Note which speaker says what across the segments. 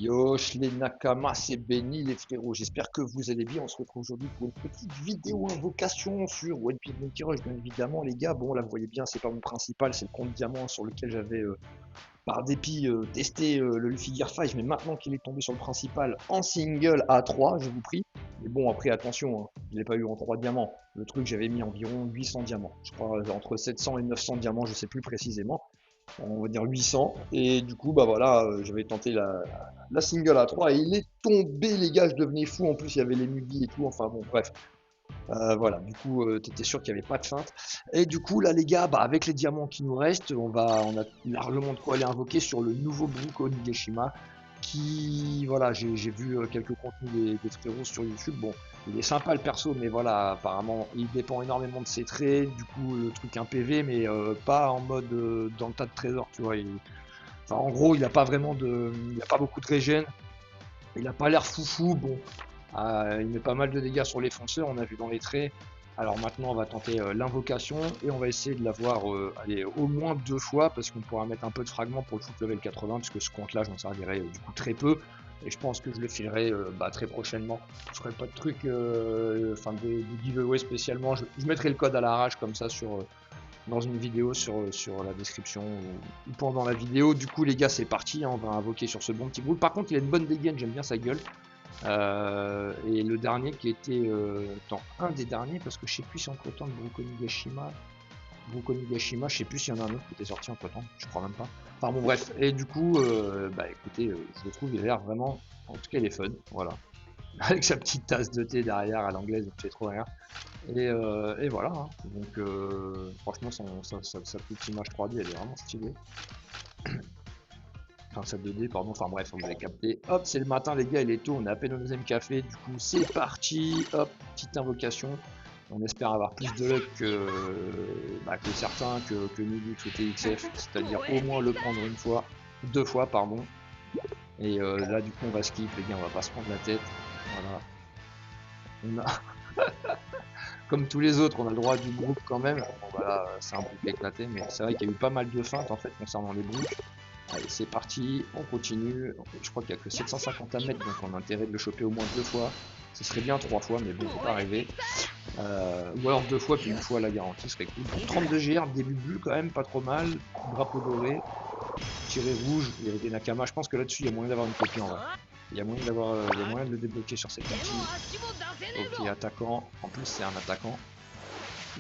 Speaker 1: Yosh, les Nakama, c'est béni les frérots. J'espère que vous allez bien. On se retrouve aujourd'hui pour une petite vidéo invocation sur One Piece Monkey Rush, bien évidemment, les gars. Bon, là, vous voyez bien, c'est pas mon principal, c'est le compte diamant sur lequel j'avais, par dépit, testé le Luffy Gear 5. Mais maintenant qu'il est tombé sur le principal en single à 3, je vous prie. Mais bon, après, attention, hein, je l'ai pas eu en 3 diamants. Le truc, j'avais mis environ 800 diamants. Je crois entre 700 et 900 diamants, je sais plus précisément, on va dire 800, et du coup bah voilà, j'avais tenté la single à 3 et il est tombé les gars, je devenais fou, en plus il y avait les nudis et tout, enfin bon bref. Voilà, du coup t'étais sûr qu'il n'y avait pas de feinte, et du coup là les gars, bah avec les diamants qui nous restent, on a largement de quoi aller invoquer sur le nouveau Bruko Nigeshima, qui voilà, j'ai vu quelques contenus des frérots sur YouTube. Bon, il est sympa le perso, mais voilà, apparemment il dépend énormément de ses traits, du coup le truc un PV, mais pas en mode dans le tas de trésors, tu vois. Enfin, en gros, il a pas vraiment il a pas beaucoup de régène, il a pas l'air foufou, bon, il met pas mal de dégâts sur les fonceurs, on a vu dans les traits. Alors maintenant, on va tenter l'invocation et on va essayer de l'avoir allez, au moins 2 fois, parce qu'on pourra mettre un peu de fragments pour le foot level 80, puisque ce compte-là, j'en servirai du coup très peu. Et je pense que je le filerai très prochainement. Je ferai pas de trucs, enfin de giveaway spécialement. Je mettrai le code à l'arrache comme ça dans une vidéo sur la description ou pendant la vidéo. Du coup, les gars, c'est parti, hein, on va invoquer sur ce bon petit groupe. Par contre, il a une bonne dégaine, j'aime bien sa gueule. Et le dernier qui était dans un des derniers, parce que je sais plus si entre temps de Bruko Nigashima, je sais plus s'il y en a un autre qui était sorti entre temps, je crois même pas. Enfin bon, bref, et du coup, bah écoutez, je le trouve, il a l'air vraiment, en tout cas, il est fun, voilà. Avec sa petite tasse de thé derrière à l'anglaise, il me fait trop rire. Et voilà, hein. Donc franchement, sa petite image 3D, elle est vraiment stylée. Enfin, sa 2D, pardon, enfin bref, vous avez capté. Hop, c'est le matin, les gars, il est tôt, on est à peine au deuxième café, du coup, c'est parti. Hop, petite invocation. On espère avoir plus de luck que certains, que Nilux ou TXF, c'est-à-dire au moins le prendre une fois, 2 fois, pardon. Et là, du coup, on va skip, les gars, on va pas se prendre la tête. Voilà. On a, comme tous les autres, on a le droit du groupe quand même. Bon, voilà, c'est un bouc éclaté, mais c'est vrai qu'il y a eu pas mal de feintes en fait concernant les boucs. Allez, c'est parti, on continue. Je crois qu'il n'y a que 750 à mettre, donc on a intérêt de le choper au moins 2 fois. Ce serait bien 3 fois, mais bon, faut pas rêver. Ou alors 2 fois, puis 1 fois la garantie serait cool. Donc 32 GR, début de bulle quand même, pas trop mal. Drapeau doré, tiré rouge, il y avait des Nakama. Je pense que là-dessus, il y a moyen d'avoir une copie en vrai. Il y a moyen il y a moyen de le débloquer sur cette partie. Ok, attaquant. En plus, c'est un attaquant.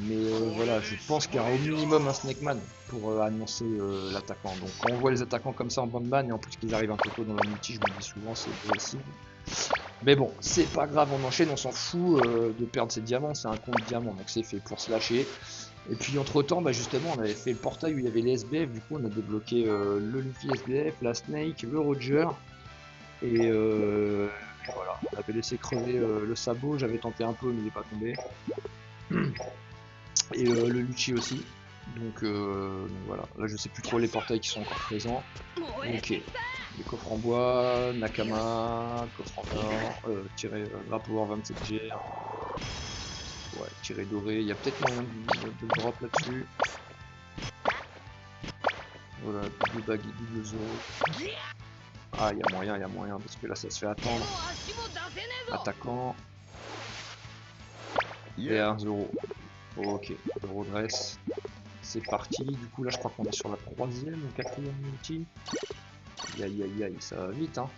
Speaker 1: Mais voilà, je pense qu'il y aura au minimum un Snakeman pour annoncer l'attaquant. Donc quand on voit les attaquants comme ça en bande-ban et en plus qu'ils arrivent un peu tôt dans la multi, je me dis souvent c'est possible. Mais bon, c'est pas grave, on enchaîne, on s'en fout de perdre ses diamants, c'est un compte diamant, donc c'est fait pour se lâcher. Et puis entre temps, bah justement, on avait fait le portail où il y avait les SBF, du coup on a débloqué le Luffy SBF, la Snake, le Roger, et voilà, on avait laissé crever le sabot, j'avais tenté un peu mais il n'est pas tombé. Et le Lucci aussi. Donc voilà, là je sais plus trop les portails qui sont encore présents. Ok, les coffres en bois, Nakama, coffre en or, drapeau 27G, ouais, tiré doré, il y a peut-être moyen de le drop là-dessus. Voilà, double bague, double zoro. Ah, il y a moyen, parce que là ça se fait attendre. Attaquant. Et un zoro. Ok, zoro dress. C'est parti, du coup là je crois qu'on est sur la 3e ou 4e multi. Aïe aïe aïe, ça va vite hein.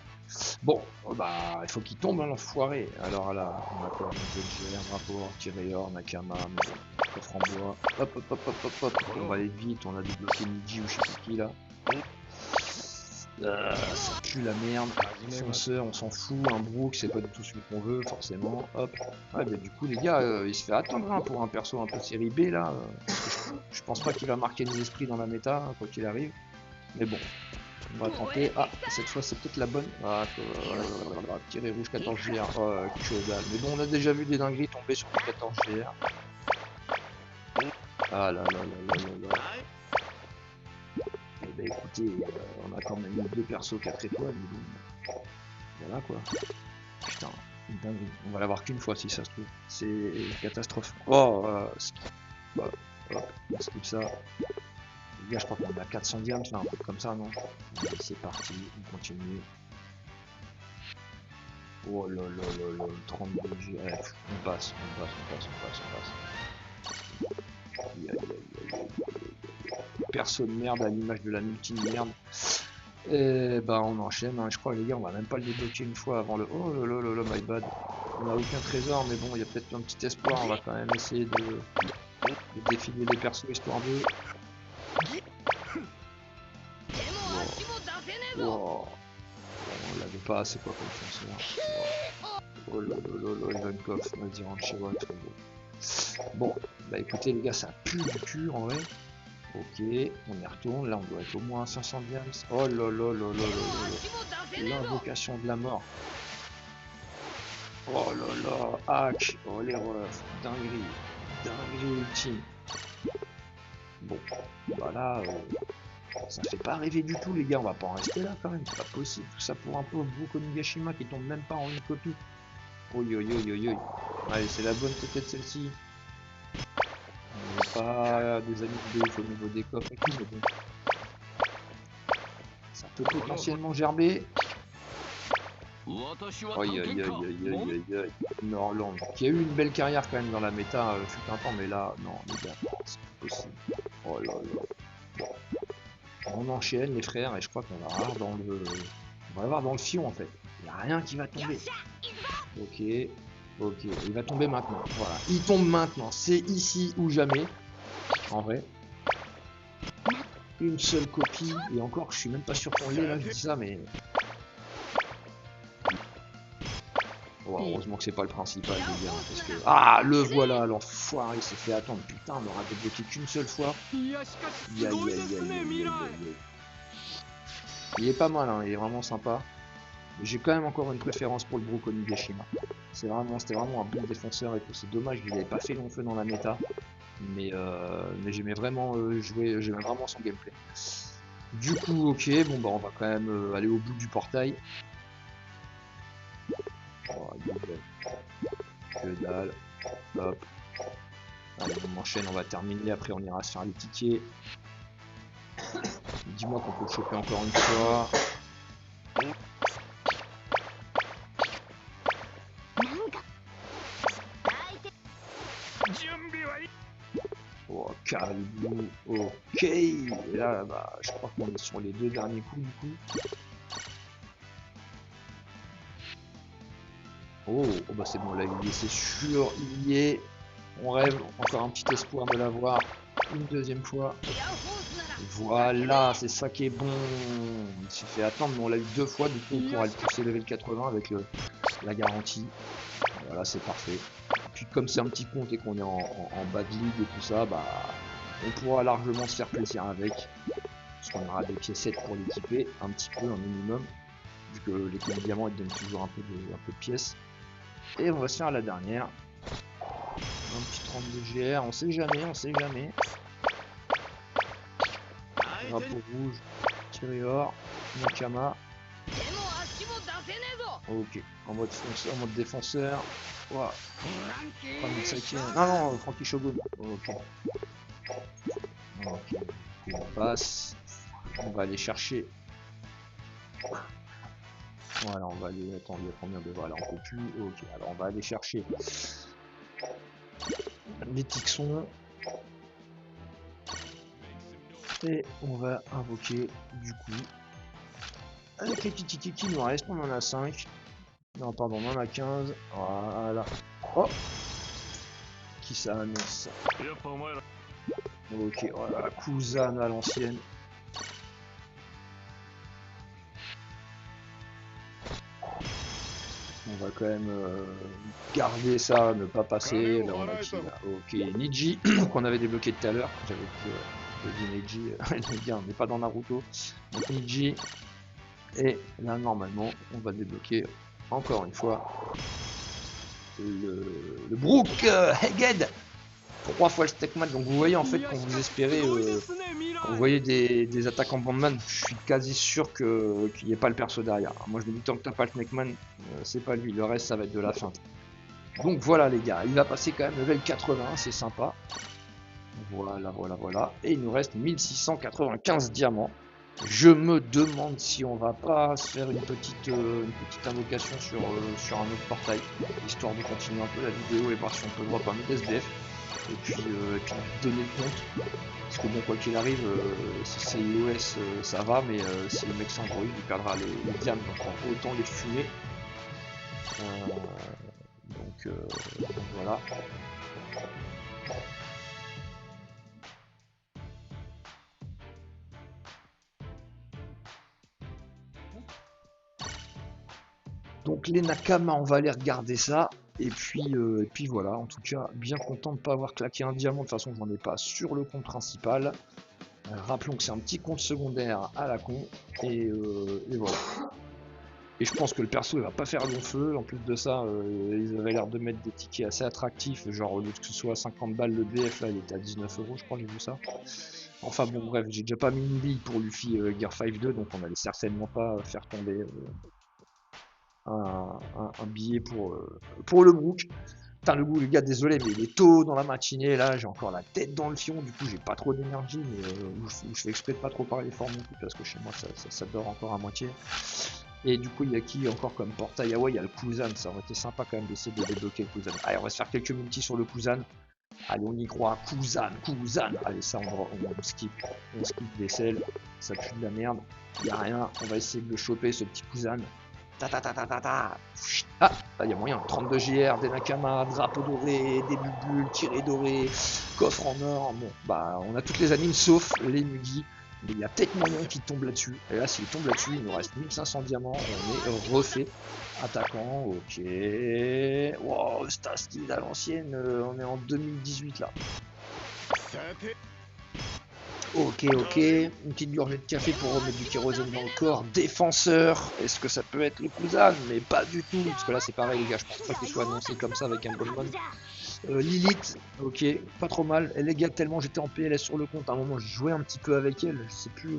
Speaker 1: Bon, bah il faut qu'il tombe hein, l'enfoiré. Alors là, on a quoi? Un rapport, Tireur, Nakama, coffre en bois. Hop hop hop hop hop hop. On va aller vite, on a débloqué Niji ou je sais pas qui là. Ça pue la merde. Fonceur, on s'en fout. Un Brook, c'est pas du tout celui qu'on veut, forcément. Hop. Ouais, bah du coup, les gars, il se fait attendre hein, pour un perso un peu série B là. Je pense pas qu'il va marquer les esprits dans la méta, hein, quoi qu'il arrive. Mais bon, on va tenter. Ah, cette fois c'est peut-être la bonne. Ah, tirer rouge 14 GR. Oh, que dalle. Mais bon, on a déjà vu des dingueries tomber sur du 14 GR. Ah là là là là là là. Eh ben écoutez, on a quand même eu 2 persos 4 étoiles. Mais bon, voilà quoi. Putain, une dinguerie. On va l'avoir qu'une fois si ça se trouve. C'est une catastrophe. Oh, bah, hop, on skip ça. Les gars, je crois qu'on est à 400 diams, enfin un truc comme ça, non? Allez, c'est parti, on continue. Oh là là là là, 32 G. Ouais, on passe, on passe, on passe, on passe, on passe. Aïe, aïe, aïe, aïe, aïe. Perso de merde à l'image de la multi merde. Et bah on enchaîne, hein. Je crois les gars on va même pas le débloquer une fois avant le... Oh là là là là, my bad. On n'a aucun trésor mais bon il y a peut-être un petit espoir, on va quand même essayer de défiler les persos histoire de... Wow. Wow. On l'avait pas assez quoi comme fonceur. Oh là là là là, Ivankov, vas-y rentre chez moi, frérot. Bon, bah écoutez les gars, ça pue du cul en vrai. Ok, on y retourne, là on doit être au moins à 500 diams. Oh là là là là là là. L'invocation de la mort. Oh là là, hack, oh les refs, dinguerie, dinguerie ultime. Bon, bah là, ça fait pas rêver du tout les gars, on va pas en rester là quand même, c'est pas possible. Tout ça pour un pauvre Bruko Nigashima qui tombe même pas en une copie. Oi oi oi oi oi. Allez, c'est la bonne peut-être celle-ci. On n'est pas des amis de ouf au niveau des coffres et tout, mais bon. Ça peut potentiellement gerber. Aïe aïe aïe aïe aïe aïe aïe. Norland, qui a eu une belle carrière quand même dans la méta, fut un temps, mais là, non, les gars, c'est pas possible. Oh là là. On enchaîne les frères, et je crois qu'on va avoir dans le... On va avoir dans le fion en fait. Il n'y a rien qui va tomber. Ok, ok, il va tomber maintenant. Voilà, il tombe maintenant. C'est ici ou jamais. En vrai. Une seule copie, et encore, je suis même pas sûr qu'on l'ait là, je dis ça, mais... Oh, heureusement que c'est pas le principal, les gars, parce que... Ah, le voilà, l'enfoiré, il s'est fait attendre. Putain, on aura débloqué qu'une seule fois. Aïe, aïe, aïe, aïe, aïe, aïe. Il est pas mal, hein, il est vraiment sympa. J'ai quand même encore une préférence pour le Bruko Nigashima. C'était vraiment un bon défenseur et tout. C'est dommage qu'il n'avait pas fait long feu dans la méta. Mais j'aimais vraiment j'aimais vraiment son gameplay. Du coup, ok, bon bah on va quand même aller au bout du portail. Oh, que dalle. Hop. Allez, on enchaîne, on va terminer. Après, on ira se faire les tickets. Dis-moi qu'on peut le choper encore une fois. Oh, Caribou, ok. Et là, bah, je crois qu'on est sur les deux derniers coups du coup. Oh, oh bah c'est bon, là il y est, c'est sûr, il y est. On rêve, encore un petit espoir de l'avoir une deuxième fois. Voilà, c'est ça qui est bon. Il s'est fait attendre, mais on l'a eu deux fois, du coup on pourra le pousser level 80 avec la garantie. Voilà, c'est parfait. Puis comme c'est un petit compte et qu'on est en bad league et tout ça, bah on pourra largement se faire plaisir avec. Parce qu'on aura des piécettes pour l'équiper, un petit peu, un minimum. Vu que les comptes diamants ils donnent toujours un peu de pièces. Et on va se faire la dernière. Un petit 32 GR, on sait jamais, on sait jamais. Drapeau rouge, tiré or, Nakama. Ok, en mode défenseur. Wow. Non, non, Frankie Shogun. Ok. Ok, on passe. On va aller chercher. Voilà, on va aller. Attends, il y a combien de. Voilà, on peut plus. Ok, alors on va aller chercher les Tixons. Et on va invoquer du coup. Avec les petits tickets qui nous restent, on en a 5. Non, pardon, on en a 15. Voilà. Oh, qui ça annonce? Ok, voilà, Kuzan à l'ancienne. On va quand même garder ça, ne pas passer. Là, on a qui là? Ok, Niji, qu'on avait débloqué tout à l'heure. J'avais dit Niji, les gars, on n'est pas dans Naruto. Donc Niji. Et là, normalement, on va débloquer encore une fois le Brook Heged. 3 fois le stackman. Donc vous voyez en fait quand vous espérez, quand vous voyez des attaques en bandman, je suis quasi sûr qu'il n'y ait pas le perso derrière. Moi je me dis tant que t'as pas le snackman, c'est pas lui, le reste ça va être de la feinte. Donc voilà les gars, il va passer quand même level 80, c'est sympa. Voilà, voilà, voilà. Et il nous reste 1695 diamants. Je me demande si on va pas se faire une petite invocation sur un autre portail, histoire de continuer un peu la vidéo et voir si on peut drop un autre SBF, et puis donner le compte. Parce que bon, quoi qu'il arrive, si c'est iOS, ça va, mais si le mec c'est Android, il perdra les diams, donc autant les fumer. Euh, donc voilà. Donc les Nakama, on va aller regarder ça. Et puis voilà, en tout cas, bien content de ne pas avoir claqué un diamant. De toute façon, j'en ai pas sur le compte principal. Rappelons que c'est un petit compte secondaire à la con. Et voilà. Et je pense que le perso il va pas faire long feu. En plus de ça, ils avaient l'air de mettre des tickets assez attractifs. Genre au lieu que ce soit 50 balles le BF, là il était à 19 euros, je crois, j'ai vu ça. Enfin bon, bref, j'ai déjà pas mis une bille pour Luffy Gear 5 2, donc on allait certainement pas faire tomber un billet pour le Brook. Putain, le goût, les gars, désolé, mais il est tôt dans la matinée, là, j'ai encore la tête dans le fion, du coup, j'ai pas trop d'énergie, mais je fais exprès de pas trop parler fort non plus, parce que chez moi, ça dort encore à moitié. Et du coup, il y a qui encore comme portail? Ah ouais, il y a le Kuzan, ça aurait été sympa quand même d'essayer de débloquer le Kuzan. Allez, on va se faire quelques multis sur le Kuzan. Allez, on y croit, Kuzan. Allez, ça, on skip vaisselle, ça pue de la merde, y a rien, on va essayer de le choper, ce petit Kuzan. Ta ta ta ta ta ta. Ah, il y a moyen. 32 GR, des Nakama, drapeau doré, des bulles tirés dorés, coffre en or. Bon, bah, on a toutes les animes sauf les Mugi. Mais il y a peut-être moyen qu'il tombe là-dessus. Et là, s'il tombe là-dessus, il nous reste 1500 diamants. On est refait. Attaquant, ok. Wow, c'est un style à l'ancienne. On est en 2018 là. Ok, une petite gorgée de café pour remettre du kérosène dans le corps. Défenseur, est-ce que ça peut être le Kuzan? Mais pas du tout, parce que là c'est pareil les gars, je pense pas qu'il soit annoncé comme ça avec un Goldmon. Lilith, ok, pas trop mal. Elle égale tellement j'étais en PLS sur le compte. À un moment, je jouais un petit peu avec elle. Je sais plus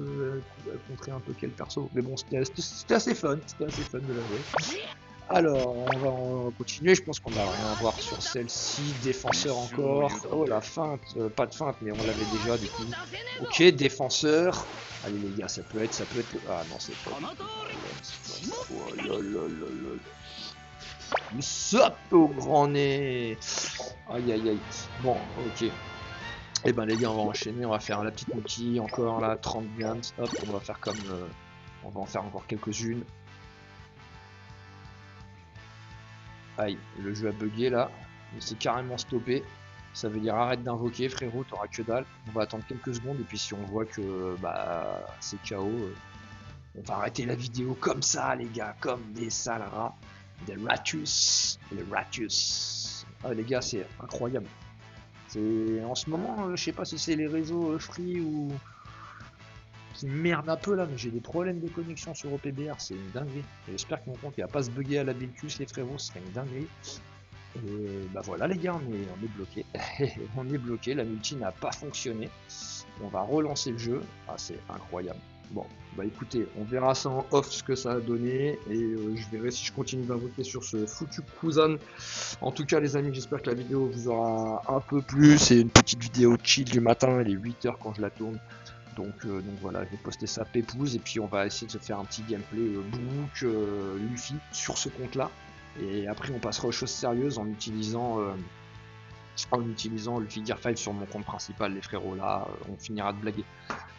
Speaker 1: contrer un peu quel perso. Mais bon, c'était assez fun. C'était assez fun de la jouer. Alors, on va continuer. Je pense qu'on va rien voir sur celle-ci. Défenseur encore. Oh, la feinte. Pas de feinte, mais on l'avait déjà du coup. Ok, défenseur. Allez les gars, ça peut être. Ah non, c'est pas. Oh là là là là. Le saut au grand nez. Aïe aïe aïe. Bon, ok. Et ben les gars, on va enchaîner. On va faire la petite multi. Encore là, 30 grams. Hop, on va faire comme. On va en faire encore quelques-unes. Aïe, le jeu a bugué là, il s'est carrément stoppé. Ça veut dire arrête d'invoquer frérot, t'auras que dalle. On va attendre quelques secondes et puis si on voit que bah c'est KO, on va arrêter la vidéo comme ça les gars, comme des sales rats. Des Ratus. Les Ratus. Ah les gars c'est incroyable. C'est en ce moment, je sais pas si c'est les réseaux free ou qui merde un peu là, mais j'ai des problèmes de connexion sur OPBR, c'est une dinguerie. J'espère que mon compte il va pas se bugger à la Bilcus les frérots, ce serait une dinguerie. Et bah voilà les gars, on est bloqué. On est bloqué, la multi n'a pas fonctionné. On va relancer le jeu. Ah c'est incroyable. Bon, bah écoutez, on verra ça en off ce que ça a donné. Et je verrai si je continue d'invoquer sur ce foutu Kuzan. En tout cas les amis, j'espère que la vidéo vous aura un peu plu. C'est une petite vidéo chill du matin, il est 8h quand je la tourne. Donc voilà, je vais poster ça pépouze et puis on va essayer de se faire un petit gameplay Brook, Luffy sur ce compte là. Et après on passera aux choses sérieuses en utilisant Luffy Gear 5 sur mon compte principal les frérots là, on finira de blaguer.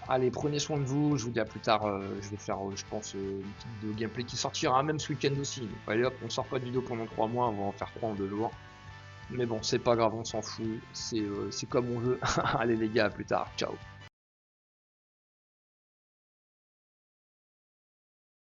Speaker 1: Allez, prenez soin de vous, je vous dis à plus tard, je vais faire je pense une petite vidéo gameplay qui sortira même ce week-end aussi. Donc, allez hop, on sort pas de vidéo pendant 3 mois, on va en faire 3 en 2 jours. Mais bon, c'est pas grave, on s'en fout, c'est comme on veut. Allez les gars, à plus tard, ciao.